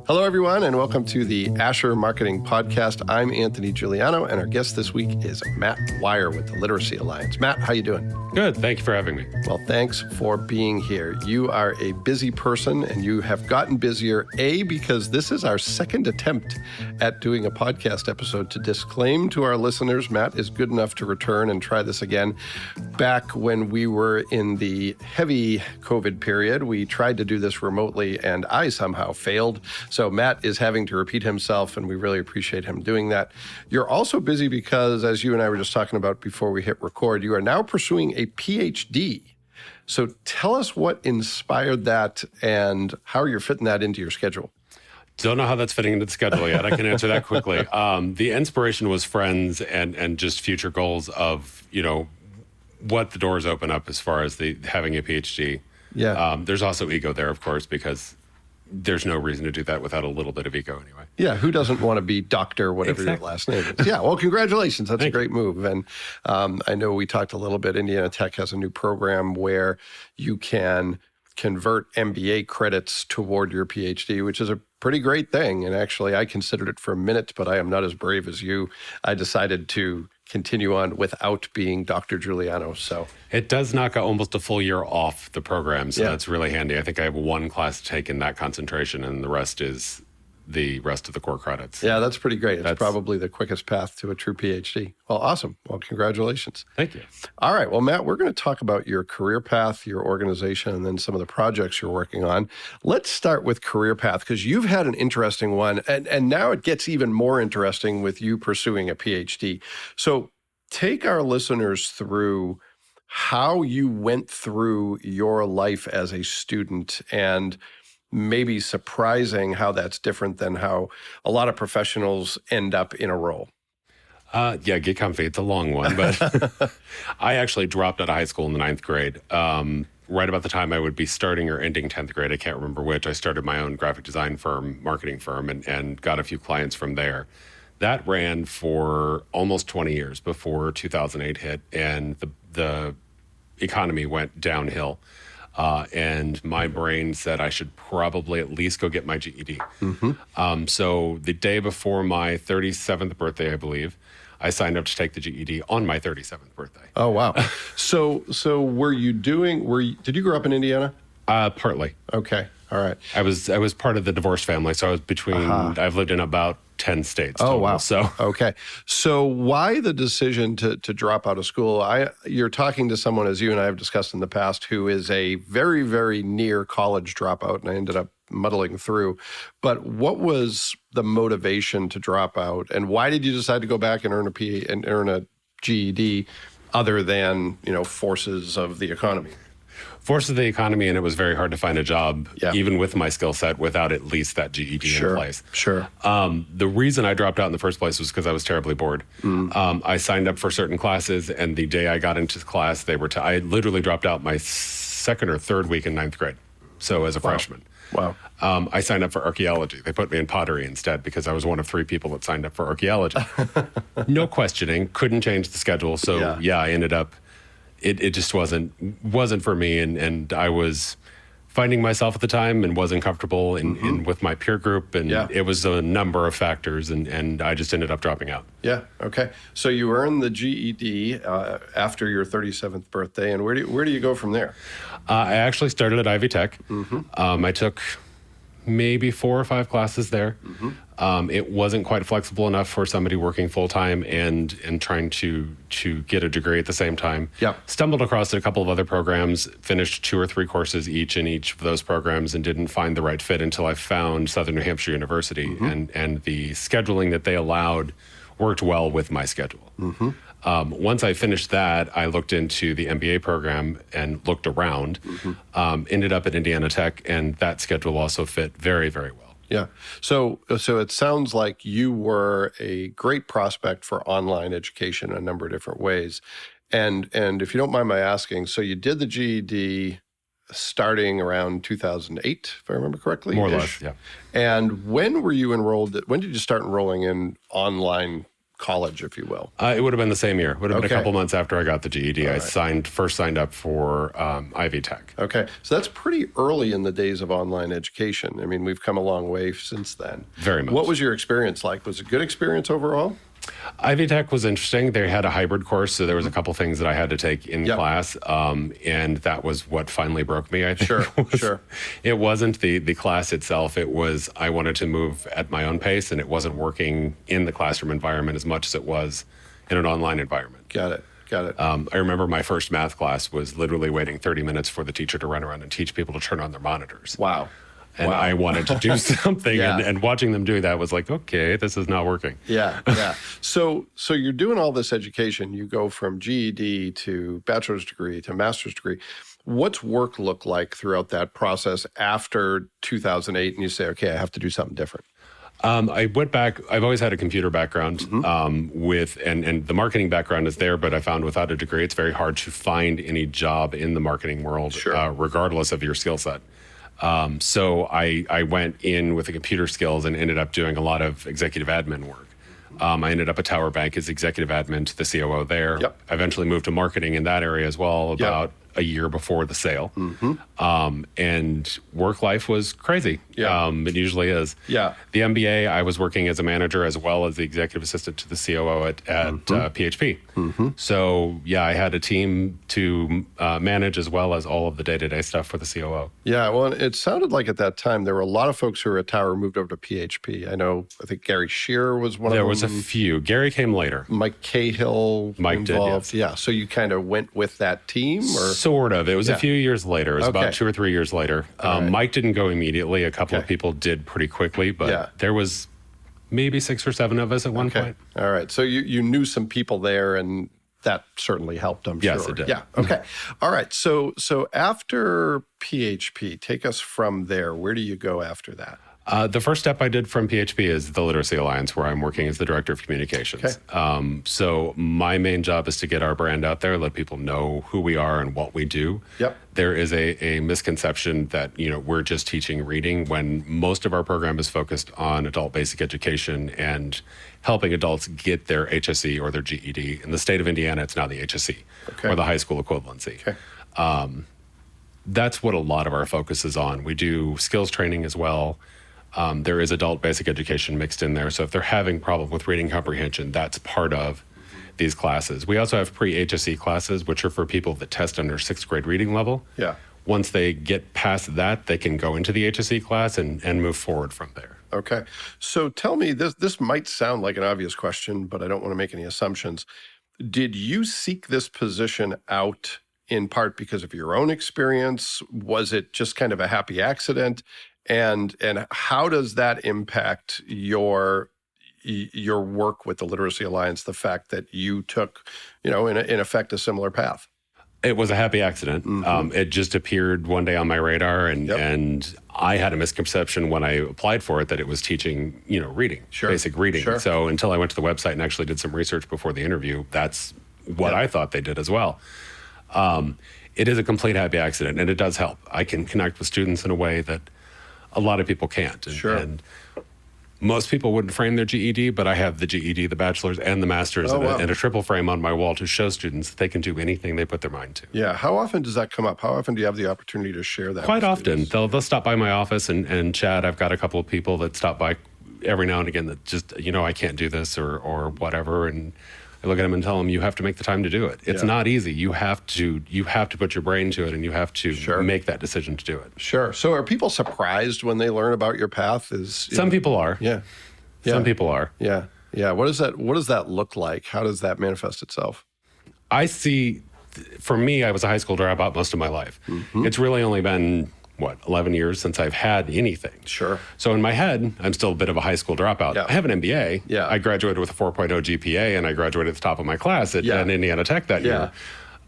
Hello, everyone, and welcome to the Asher Marketing Podcast. I'm Anthony Giuliano, and our guest this week is Matt Wire with the Literacy Alliance. Matt, how you doing? Good. Thank you for having me. Well, thanks for being here. You are a busy person, and you have gotten busier, because this is our second attempt at doing a podcast episode. To disclaim to our listeners, Matt is good enough to return and try this again. Back when we were in the heavy COVID period, we tried to do this remotely, and I somehow failed. So Matt is having to repeat himself, and we really appreciate him doing that. You're also busy because, as you and I were just talking about before we hit record, you are now pursuing a PhD. So tell us what inspired that and how you're fitting that into your schedule. Don't know how that's fitting into the schedule yet. I can answer that quickly. The inspiration was friends and just future goals of, what the doors open up as far as having a PhD. Yeah. There's also ego there, of course, because there's no reason to do that without a little bit of ego anyway. Yeah, who doesn't want to be Dr. whatever your last name is? Yeah, well, congratulations. That's a great move. And I know we talked a little bit, Indiana Tech has a new program where you can convert MBA credits toward your PhD, which is a pretty great thing. And actually, I considered it for a minute, but I am not as brave as you. I decided to continue on without being Dr. Giuliano. So it does knock almost a full year off the program. So yeah, that's really handy. I think I have one class to take in that concentration, and the rest is the rest of the core credits. Yeah, that's pretty great. It's probably the quickest path to a true PhD. Well, awesome. Well, congratulations. Thank you. All right. Well, Matt, we're going to talk about your career path, your organization, and then some of the projects you're working on. Let's start with career path, because you've had an interesting one, and now it gets even more interesting with you pursuing a PhD. So take our listeners through how you went through your life as a student, and maybe surprising how that's different than how a lot of professionals end up in a role. Yeah, get comfy. It's a long one, but I actually dropped out of high school in the 9th grade. Right about the time I would be starting or ending 10th grade, I can't remember which, I started my own graphic design firm, marketing firm, and got a few clients from there. That ran for almost 20 years before 2008 hit, and the economy went downhill. And my brain said I should probably at least go get my GED. Mm-hmm. So the day before my 37th birthday, I believe, I signed up to take the GED on my 37th birthday. Oh, wow. So did you grow up in Indiana? Partly. Okay. All right. I was part of the divorced family, so I was between, I've lived in about 10 states total. Oh, wow. So okay. So why the decision to drop out of school? You're talking to someone, as you and I have discussed in the past, who is a very, very near college dropout, and I ended up muddling through. But what was the motivation to drop out, and why did you decide to go back and earn a GED other than, forces of the economy? Force of the economy, and it was very hard to find a job, even with my skill set, without at least that GED in place. Sure. The reason I dropped out in the first place was because I was terribly bored. I signed up for certain classes, and the day I got into the class, I literally dropped out my second or third week in 9th grade, so as a freshman. Wow. I signed up for archaeology. They put me in pottery instead because I was one of 3 people that signed up for archaeology. No questioning, couldn't change the schedule, so I ended up... It just wasn't for me, and I was finding myself at the time and wasn't comfortable in with my peer group, and it was a number of factors, and I just ended up dropping out. Yeah. Okay. So you earned the GED after your 37th birthday, and where do you go from there? I actually started at Ivy Tech. Mm-hmm. I took maybe 4 or 5 classes there. Mm-hmm. It wasn't quite flexible enough for somebody working full-time and trying to get a degree at the same time. Yeah. Stumbled across a couple of other programs, finished 2 or 3 courses each in each of those programs, and didn't find the right fit until I found Southern New Hampshire University. Mm-hmm. And the scheduling that they allowed worked well with my schedule. Mm-hmm. Once I finished that, I looked into the MBA program and looked around, ended up at Indiana Tech, and that schedule also fit very, very well. Yeah. So it sounds like you were a great prospect for online education in a number of different ways. And if you don't mind my asking, so you did the GED starting around 2008, if I remember correctly? More or less, yeah. And when were you enrolled? When did you start enrolling in online college, if you will? It would have been the same year. It would have been a Okay. couple months after I got the GED. I first signed up for Ivy Tech. Okay. So that's pretty early in the days of online education. I mean, we've come a long way since then. Very much. What was your experience like? Was it a good experience overall? Ivy Tech was interesting. They had a hybrid course, so there was a couple things that I had to take in class, and that was what finally broke me, I think. Sure. It wasn't the class itself. It was I wanted to move at my own pace, and it wasn't working in the classroom environment as much as it was in an online environment. Got it. I remember my first math class was literally waiting 30 minutes for the teacher to run around and teach people to turn on their monitors. Wow. And I wanted to do something, and watching them do that was like, okay, this is not working. Yeah. So you're doing all this education. You go from GED to bachelor's degree to master's degree. What's work look like throughout that process after 2008? And you say, okay, I have to do something different. I went back. I've always had a computer background with, and the marketing background is there, but I found without a degree, it's very hard to find any job in the marketing world, regardless of your skill set. So I went in with the computer skills and ended up doing a lot of executive admin work. I ended up at Tower Bank as executive admin to the COO there. I eventually moved to marketing in that area as well about a year before the sale. And work life was crazy. It usually is. The MBA, I was working as a manager as well as the executive assistant to the COO at PHP. So I had a team to manage as well as all of the day-to-day stuff for the COO. Yeah, well, it sounded like at that time there were a lot of folks who were at Tower moved over to PHP. I think Gary Shearer was one of them. There was a few. Gary came later. Mike Cahill involved. Did, yes. Yeah, so you kind of went with that team? Or? Sort of. It was a few years later. It was about 2 or 3 years later. Mike didn't go immediately. A couple of people did pretty quickly, but there was maybe 6 or 7 of us at one point. All right. So you knew some people there, and that certainly helped, I'm sure. Yes, it did. Yeah. Okay. All right. So after PHP, take us from there. Where do you go after that? The first step I did from PHP is the Literacy Alliance, where I'm working as the director of communications. So my main job is to get our brand out there, let people know who we are and what we do. There is a misconception that we're just teaching reading when most of our program is focused on adult basic education and helping adults get their HSE or their GED. In the state of Indiana, it's now the HSE or the high school equivalency. That's what a lot of our focus is on. We do skills training as well. There is adult basic education mixed in there. So if they're having problem with reading comprehension, that's part of these classes. We also have pre-HSE classes, which are for people that test under 6th grade reading level. Once they get past that, they can go into the HSE class and move forward from there. Okay. So tell me, this might sound like an obvious question, but I don't want to make any assumptions. Did you seek this position out in part because of your own experience? Was it just kind of a happy accident? And how does that impact your work with the Literacy Alliance, the fact that you took, in effect, a similar path? It was a happy accident. It just appeared one day on my radar, and I had a misconception when I applied for it that it was teaching, reading, basic reading. So until I went to the website and actually did some research before the interview, that's what I thought they did as well. It is a complete happy accident, and it does help. I can connect with students in a way that a lot of people can't. And most people wouldn't frame their GED, but I have the GED, the bachelor's, and the master's, and a triple frame on my wall to show students that they can do anything they put their mind to. Yeah. How often does that come up? How often do you have the opportunity to share that? Quite often. They'll stop by my office and chat. I've got a couple of people that stop by every now and again that just, I can't do this or whatever. And I look at them and tell them, you have to make the time to do it. It's not easy. You have to put your brain to it, and you have to make that decision to do it. So are people surprised when they learn about your path? Some people are. Some people are. What does that look like? How does that manifest itself? I see, for me, I was a high school dropout most of my life. It's really only been 11 years since I've had anything. So in my head, I'm still a bit of a high school dropout. I have an MBA. I graduated with a 4.0 GPA, and I graduated at the top of my class at Indiana Tech that year.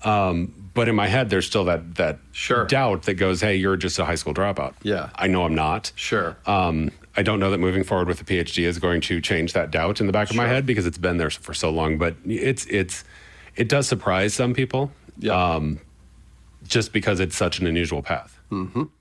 But in my head, there's still that doubt that goes, hey, you're just a high school dropout. I know I'm not. I don't know that moving forward with the PhD is going to change that doubt in the back of my head, because it's been there for so long. But it does surprise some people, just because it's such an unusual path.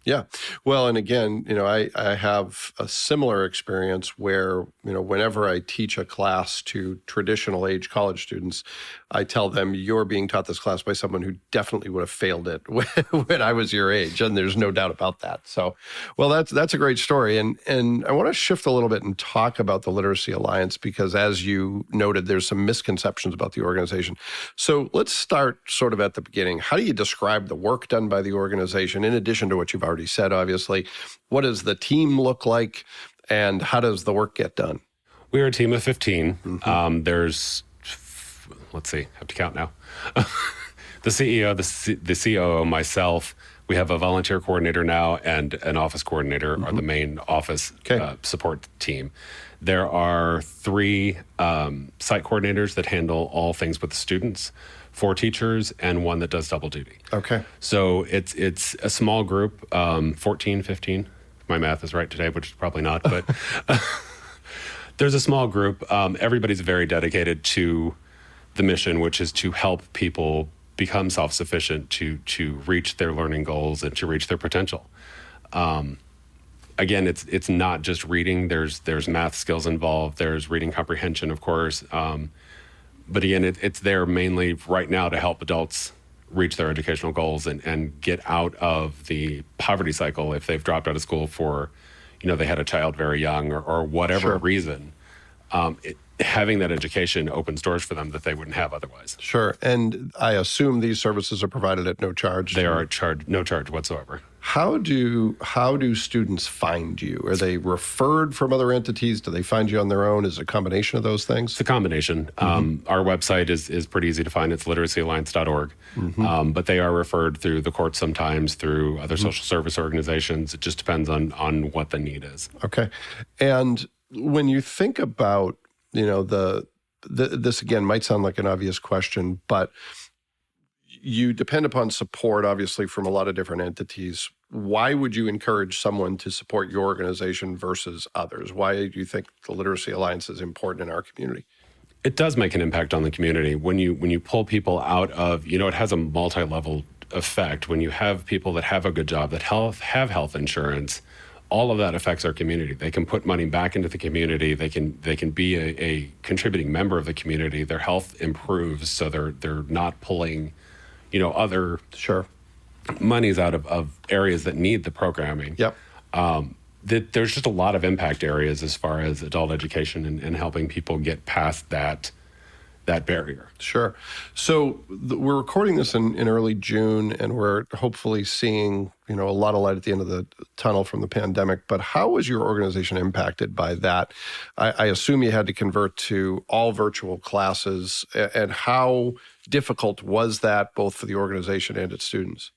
Yeah. Well, and again, I have a similar experience where, whenever I teach a class to traditional age college students, I tell them you're being taught this class by someone who definitely would have failed it when I was your age. And there's no doubt about that. So, well, that's a great story. And I want to shift a little bit and talk about the Literacy Alliance, because as you noted, there's some misconceptions about the organization. So let's start sort of at the beginning. How do you describe the work done by the organization, in addition to what you've already said, obviously? What does the team look like, and how does the work get done? We're a team of 15. There's, let's see, I have to count now. The CEO, the COO, myself, we have a volunteer coordinator now, and an office coordinator are the main office support team. There are 3 site coordinators that handle all things with the students, 4 teachers, and 1 that does double duty. Okay. So it's a small group, 14, 15. My math is right today, which is probably not, but there's a small group. Everybody's very dedicated to the mission, which is to help people become self-sufficient, to reach their learning goals and to reach their potential. Again, it's not just reading. There's math skills involved. There's reading comprehension, of course. But again, it's there mainly right now to help adults reach their educational goals and get out of the poverty cycle if they've dropped out of school for, they had a child very young or whatever reason. Having that education opens doors for them that they wouldn't have otherwise. Sure. And I assume these services are provided at no charge. They are at no charge whatsoever. How do students find you? Are they referred from other entities? Do they find you on their own? Is it a combination of those things? It's a combination. Our website is pretty easy to find. It's literacyalliance.org. But they are referred through the courts sometimes, through other social service organizations. It just depends on what the need is. Okay. And when you think about, this again might sound like an obvious question, but you depend upon support, obviously, from a lot of different entities. Why would you encourage someone to support your organization versus others? Why do you think the Literacy Alliance is important in our community? It does make an impact on the community. When you pull people out of, it has a multi-level effect. When you have people that have a good job, that have health insurance, all of that affects our community. They can put money back into the community. They can be a contributing member of the community. Their health improves, so they're not pulling, other monies out of areas that need the programming. Yep. There's just a lot of impact areas as far as adult education and helping people get past that barrier. Sure. So we're recording this in early June, and we're hopefully seeing, a lot of light at the end of the tunnel from the pandemic. But how was your organization impacted by that? I assume you had to convert to all virtual classes, and how difficult was that both for the organization and its students?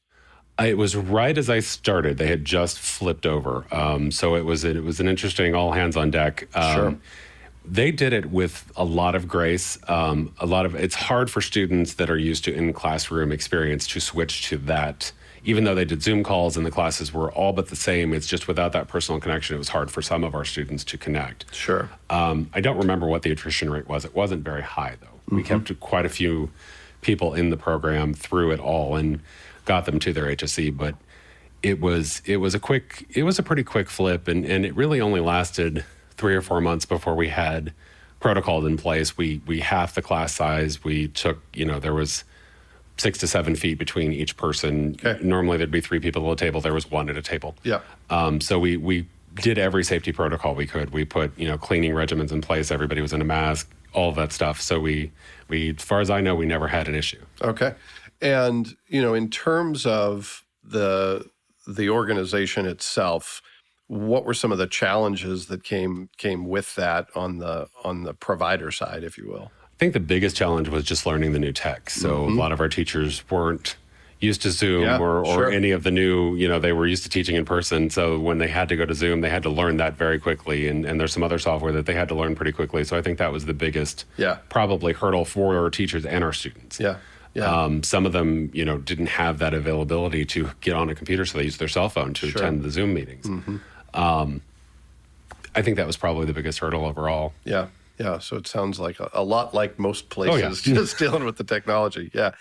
It was right as I started. They had just flipped over. So it was an interesting all hands on deck. Sure. They did it with a lot of grace. It's hard for students that are used to in-classroom experience to switch to that. Even though they did Zoom calls and the classes were all but the same, it's just without that personal connection, it was hard for some of our students to connect. Sure. I don't remember what the attrition rate was. It wasn't very high, though. We kept quite a few people in the program through it all and got them to their HSE, but it was a pretty quick flip, and it really only lasted 3 or 4 months before we had protocols in place. We halved the class size. We took, there was 6 to 7 feet between each person. Okay. Normally there'd be 3 people at a table. There was 1 at a table. Yeah. So we did every safety protocol we could. We put, cleaning regimens in place. Everybody was in a mask, all of that stuff. So we, as far as I know, we never had an issue. Okay. And, in terms of the organization itself, what were some of the challenges that came with that on the provider side, if you will? I think the biggest challenge was just learning the new tech. So a lot of our teachers weren't used to Zoom or any of the new, they were used to teaching in person. So when they had to go to Zoom, they had to learn that very quickly. And there's some other software that they had to learn pretty quickly. So I think that was the biggest probably hurdle for our teachers and our students. Yeah. Yeah. Some of them, didn't have that availability to get on a computer, so they used their cell phone to attend the Zoom meetings. I think that was probably the biggest hurdle overall. Yeah. Yeah. So it sounds like a lot like most places, just dealing with the technology. Yeah.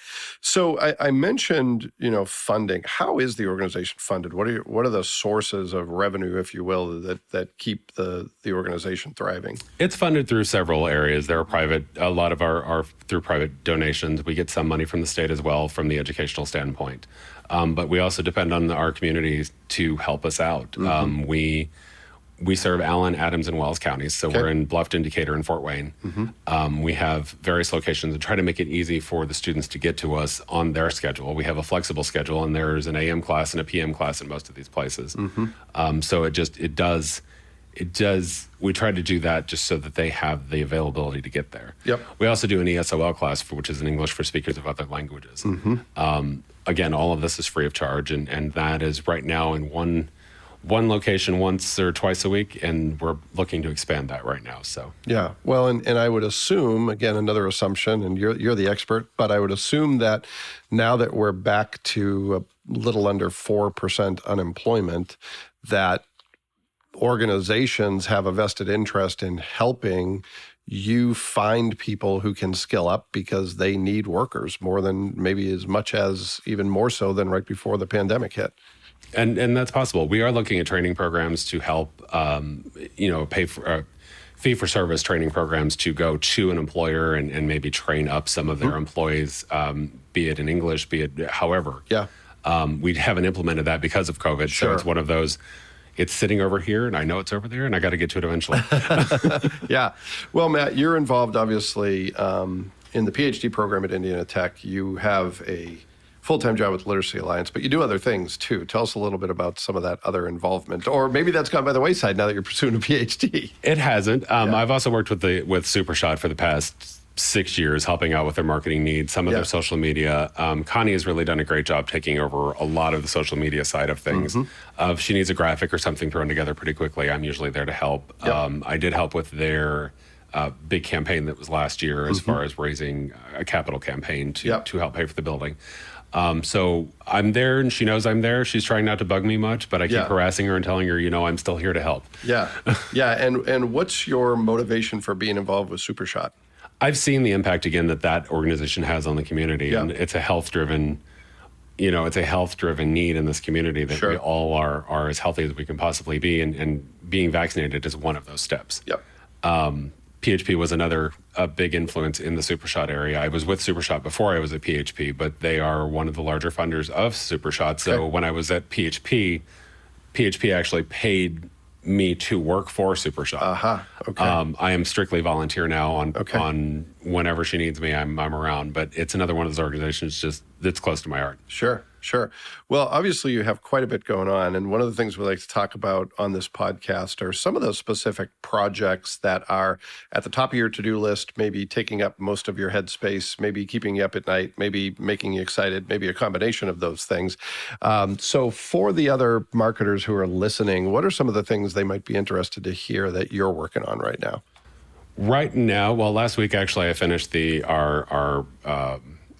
So I mentioned, funding. How is the organization funded? What are the sources of revenue, if you will, that keep the organization thriving? It's funded through several areas. There are a lot of our through private donations. We get some money from the state as well from the educational standpoint. But we also depend on our communities to help us out. We serve Allen, Adams, and Wells counties. So we're in Bluffton, Decatur, and Fort Wayne. We have various locations and try to make it easy for the students to get to us on their schedule. We have a flexible schedule, and there's an AM class and a PM class in most of these places. So it does. We try to do that just so that they have the availability to get there. Yep. We also do an ESOL class, which is an English for speakers of other languages. Again, all of this is free of charge, and that is right now in one location once or twice a week, and we're looking to expand that right now. So yeah, well, and I would assume, again, another assumption, and you're the expert, but I would assume that now that we're back to a little under 4% unemployment, that organizations have a vested interest in helping you find people who can skill up because they need workers more than maybe as much as even more so than right before the pandemic hit. And that's possible. We are looking at training programs to help, pay for fee for service training programs to go to an employer and maybe train up some of their employees, be it in English, be it however. Yeah. We haven't implemented that because of COVID. Sure. So it's one of those, it's sitting over here and I know it's over there and I got to get to it eventually. Yeah. Well, Matt, you're involved obviously in the PhD program at Indiana Tech. You have a full-time job with Literacy Alliance, but you do other things too. Tell us a little bit about some of that other involvement, or maybe that's gone by the wayside now that you're pursuing a PhD. It hasn't. I've also worked with SuperShot for the past 6 years, helping out with their marketing needs, some of their social media. Connie has really done a great job taking over a lot of the social media side of things. If she needs a graphic or something thrown together pretty quickly, I'm usually there to help. I did help with their big campaign that was last year as far as raising a capital campaign to help pay for the building. So I'm there and she knows I'm there. She's trying not to bug me much, but I keep harassing her and telling her, I'm still here to help. Yeah. Yeah. And what's your motivation for being involved with SuperShot? I've seen the impact again that organization has on the community, and it's a health-driven, need in this community that we all are as healthy as we can possibly be, and being vaccinated is one of those steps. Yep. PHP was another big influence in the SuperShot area. I was with SuperShot before I was at PHP, but they are one of the larger funders of SuperShot. So when I was at PHP actually paid me to work for SuperShot. Okay. I am strictly volunteer now on whenever she needs me, I'm around. But it's another one of those organizations that's close to my heart. Sure. Well, obviously you have quite a bit going on. And one of the things we like to talk about on this podcast are some of those specific projects that are at the top of your to-do list, maybe taking up most of your headspace, maybe keeping you up at night, maybe making you excited, maybe a combination of those things. So for the other marketers who are listening, what are some of the things they might be interested to hear that you're working on right now? Right now, well, last week actually I finished our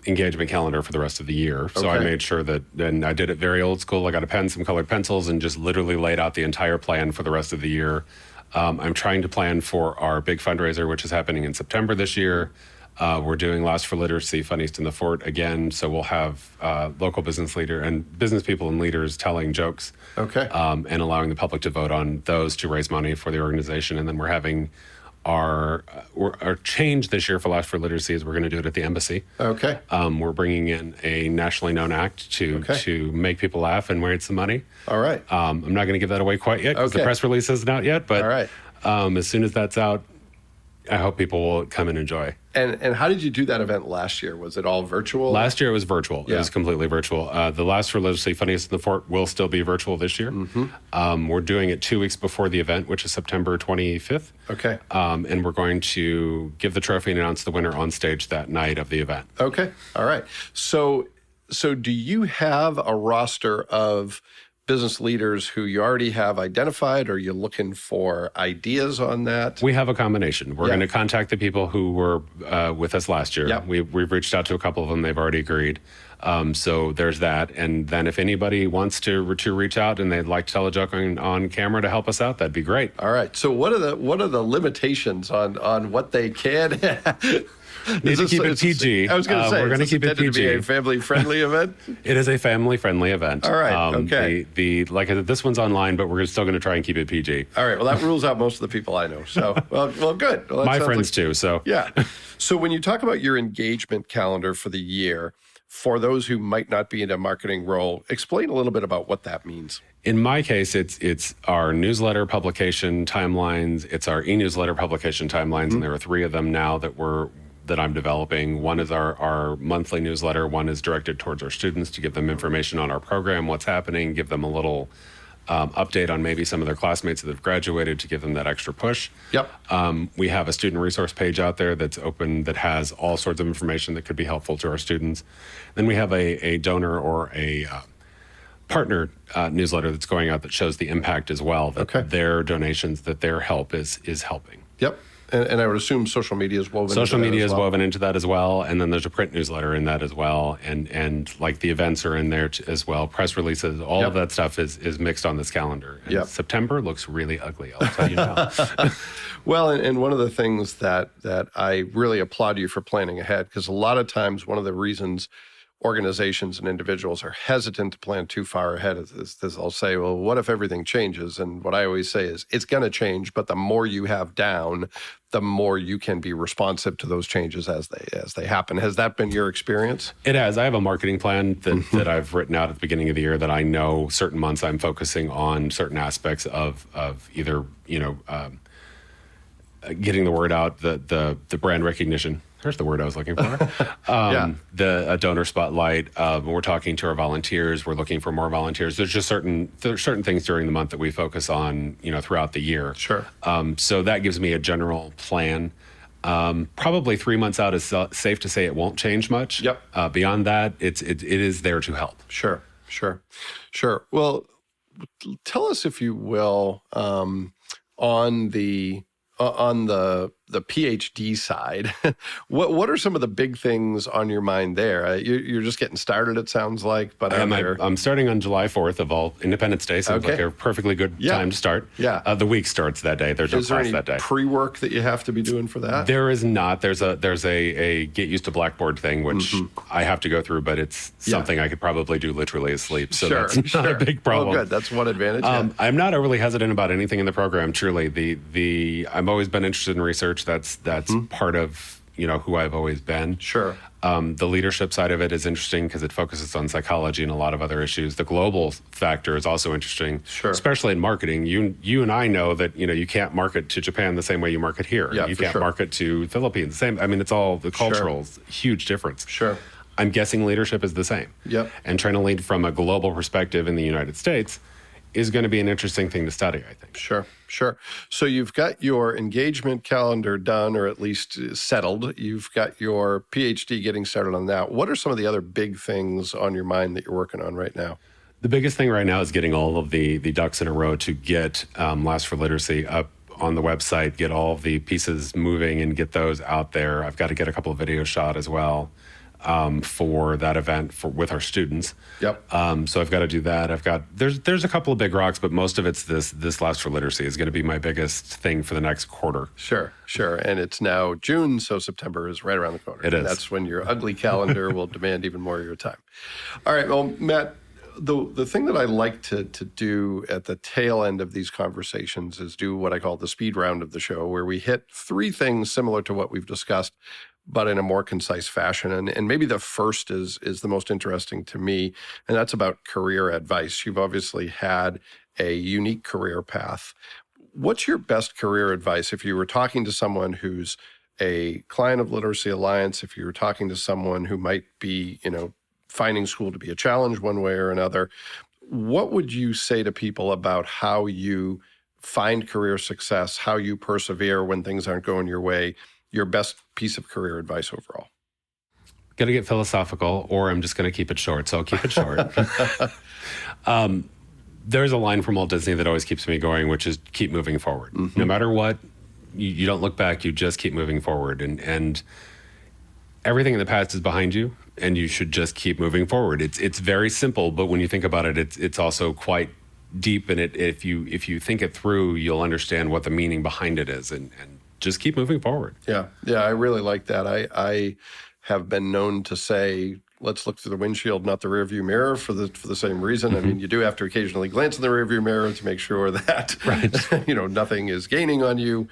engagement calendar for the rest of the year. So I made sure and I did it very old school. I got a pen, some colored pencils, and just literally laid out the entire plan for the rest of the year. I'm trying to plan for our big fundraiser, which is happening in September this year. We're doing Lost for Literacy, Fun East in the Fort again. So we'll have local business people and leaders telling jokes. And allowing the public to vote on those to raise money for the organization. And then we're having our change this year for Lost for Literacy is we're going to do it at the embassy. We're bringing in a nationally known act to make people laugh and raise some money. All right. I'm not going to give that away quite yet because the press release isn't out yet. But as soon as that's out, I hope people will come and enjoy. And how did you do that event last year? Was it all virtual? Last year it was virtual. It was completely virtual. The Lost for Literacy, Fun East in the Fort will still be virtual this year. We're doing it 2 weeks before the event, which is September 25th. And we're going to give the trophy and announce the winner on stage that night of the event. All right. So do you have a roster of business leaders who you already have identified, or are you looking for ideas on that? We have a combination. We're going to contact the people who were with us last year. We've reached out to a couple of them. They've already agreed. So there's that. And then if anybody wants to reach out and they'd like to tell a joke on camera to help us out, that'd be great. All right. So what are the limitations on what they can? Need to keep it PG. I was going to say, we're going to keep it PG. To be a family-friendly event. It is a family-friendly event. All right. Okay. Like I said, this one's online, but we're still going to try and keep it PG. All right. Well, that rules out most of the people I know. So, well, good. Well, my friends too. So yeah. So when you talk about your engagement calendar for the year, for those who might not be in a marketing role, explain a little bit about what that means. In my case, it's our newsletter publication timelines. It's our e-newsletter publication timelines, and there are 3 of them now that I'm developing. One is our monthly newsletter. One is directed towards our students to give them information on our program, what's happening, give them a little update on maybe some of their classmates that have graduated to give them that extra push. Yep. We have a student resource page out there that's open that has all sorts of information that could be helpful to our students. Then we have a donor or a partner newsletter that's going out that shows the impact as well, that their donations, that their help is helping. Yep. And I would assume social media is woven woven into that as well. And then there's a print newsletter in that as well. And like the events are in there as well. Press releases, all of that stuff is mixed on this calendar. And September looks really ugly, I'll tell you now. Well, and one of the things that I really applaud you for planning ahead, because a lot of times one of the reasons organizations and individuals are hesitant to plan too far ahead of this. I'll say, well, what if everything changes? And what I always say is it's going to change, but the more you have down, the more you can be responsive to those changes as they happen. Has that been your experience? It has. I have a marketing plan that I've written out at the beginning of the year that I know certain months I'm focusing on certain aspects of either, getting the word out, the brand recognition. There's the word I was looking for. The donor spotlight. We're talking to our volunteers. We're looking for more volunteers. There's just certain things during the month that we focus on, throughout the year. Sure. So that gives me a general plan. Probably 3 months out is safe to say it won't change much. Yep. Beyond that, it is there to help. Sure. Well, tell us, if you will, on the PhD side, what are some of the big things on your mind there? You're just getting started, it sounds like. But I'm starting on July 4th of all Independence Day. Seems like a perfectly good time to start. Yeah. The week starts that day. There's no class that day. Pre-work that you have to be doing for that? There is not. There's a get used to Blackboard thing, which I have to go through, but it's something I could probably do literally asleep. So that's not a big problem. Oh, good. That's one advantage. I'm not overly hesitant about anything in the program. Truly, I've always been interested in research. That's part of who I've always been. Sure. The leadership side of it is interesting because it focuses on psychology and a lot of other issues. The global factor is also interesting, sure, especially in marketing. You and I know that you can't market to Japan the same way you market here. Yeah, you can't market to Philippines the same. I mean, it's all the cultural huge difference. Sure. I'm guessing leadership is the same. Yep. And trying to lead from a global perspective in the United States is going to be an interesting thing to study, I think. Sure. So you've got your engagement calendar done, or at least settled. You've got your PhD getting started on that. What are some of the other big things on your mind that you're working on right now? The biggest thing right now is getting all of the ducks in a row to get Last for Literacy up on the website, get all of the pieces moving and get those out there. I've got to get a couple of videos shot as well for that event with our students. Yep. So I've got to do that. There's a couple of big rocks, but most of it's this Last for Literacy is going to be my biggest thing for the next quarter. Sure. And it's now June, so September is right around the corner. It is. That's when your ugly calendar will demand even more of your time. All right. Well, Matt, the thing that I like to do at the tail end of these conversations is do what I call the speed round of the show, where we hit 3 things similar to what we've discussed, but in a more concise fashion. And maybe the first is the most interesting to me, and that's about career advice. You've obviously had a unique career path. What's your best career advice if you were talking to someone who's a client of Literacy Alliance, if you were talking to someone who might be, finding school to be a challenge one way or another? What would you say to people about how you find career success, how you persevere when things aren't going your way? Your best piece of career advice overall? Got to get philosophical, or I'm just going to keep it short. So I'll keep it short. There's a line from Walt Disney that always keeps me going, which is keep moving forward. No matter what, you don't look back, you just keep moving forward. And everything in the past is behind you. and you should just keep moving forward. It's very simple, but when you think about it, it's also quite deep. And if you think it through, you'll understand what the meaning behind it is, and just keep moving forward. Yeah, I really like that. I have been known to say, let's look through the windshield, not the rearview mirror, for the same reason. I mean, you do have to occasionally glance in the rearview mirror to make sure that nothing is gaining on you.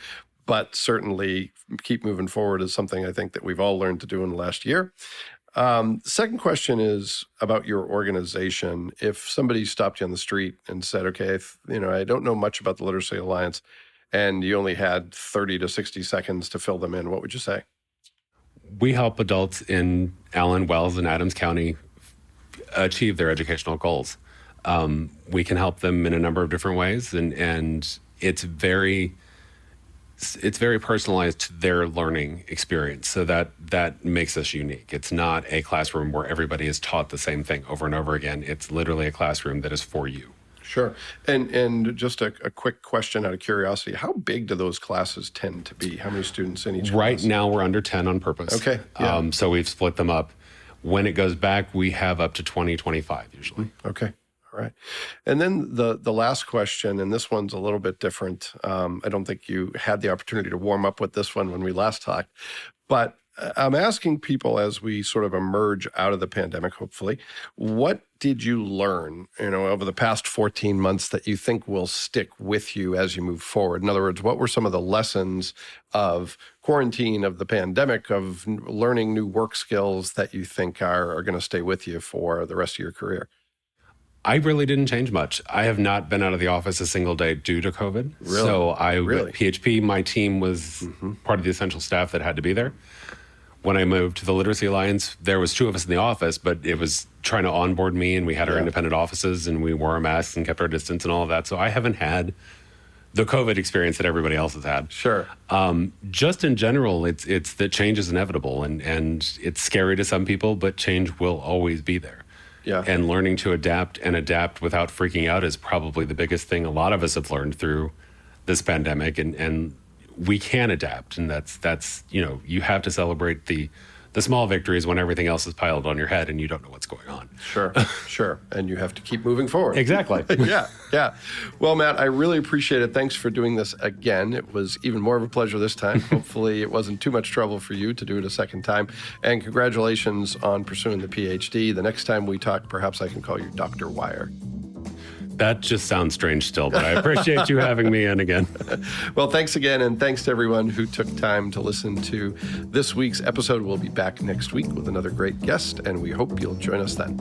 But certainly, keep moving forward is something I think that we've all learned to do in the last year. Second question is about your organization. If somebody stopped you on the street and said, okay, I don't know much about the Literacy Alliance, and you only had 30 to 60 seconds to fill them in, what would you say? We help adults in Allen, Wells, and Adams County achieve their educational goals. We can help them in a number of different ways, and it's very personalized to their learning experience. So that makes us unique. It's not a classroom where everybody is taught the same thing over and over again. It's literally a classroom that is for you. Sure. And just a quick question out of curiosity, how big do those classes tend to be? How many students in each Right class? now, we're under 10 on purpose. Okay. Yeah. So we've split them up. When it goes back, we have up to 20, 25 usually. Okay. All right. And then the last question, and this one's a little bit different. I don't think you had the opportunity to warm up with this one when we last talked, but I'm asking people as we sort of emerge out of the pandemic, hopefully, what did you learn, over the past 14 months that you think will stick with you as you move forward? In other words, what were some of the lessons of quarantine, of the pandemic, of learning new work skills that you think are going to stay with you for the rest of your career? I really didn't change much. I have not been out of the office a single day due to COVID. Really? So at Really? PHP, my team was part of the essential staff that had to be there. When I moved to the Literacy Alliance, there was 2 of us in the office, but it was trying to onboard me, and we had our independent offices, and we wore our masks and kept our distance and all of that. So I haven't had the COVID experience that everybody else has had. Sure. Just in general, it's that change is inevitable, and it's scary to some people, but change will always be there. Yeah. And learning to adapt without freaking out is probably the biggest thing a lot of us have learned through this pandemic, and we can adapt, and that's you have to celebrate the small victories when everything else is piled on your head and you don't know what's going on. Sure. And you have to keep moving forward. Exactly. Yeah. Well, Matt, I really appreciate it. Thanks for doing this again. It was even more of a pleasure this time. Hopefully it wasn't too much trouble for you to do it a second time. And congratulations on pursuing the PhD. The next time we talk, perhaps I can call you Dr. Wire. That just sounds strange still, but I appreciate you having me in again. Well, thanks again, and thanks to everyone who took time to listen to this week's episode. We'll be back next week with another great guest, and we hope you'll join us then.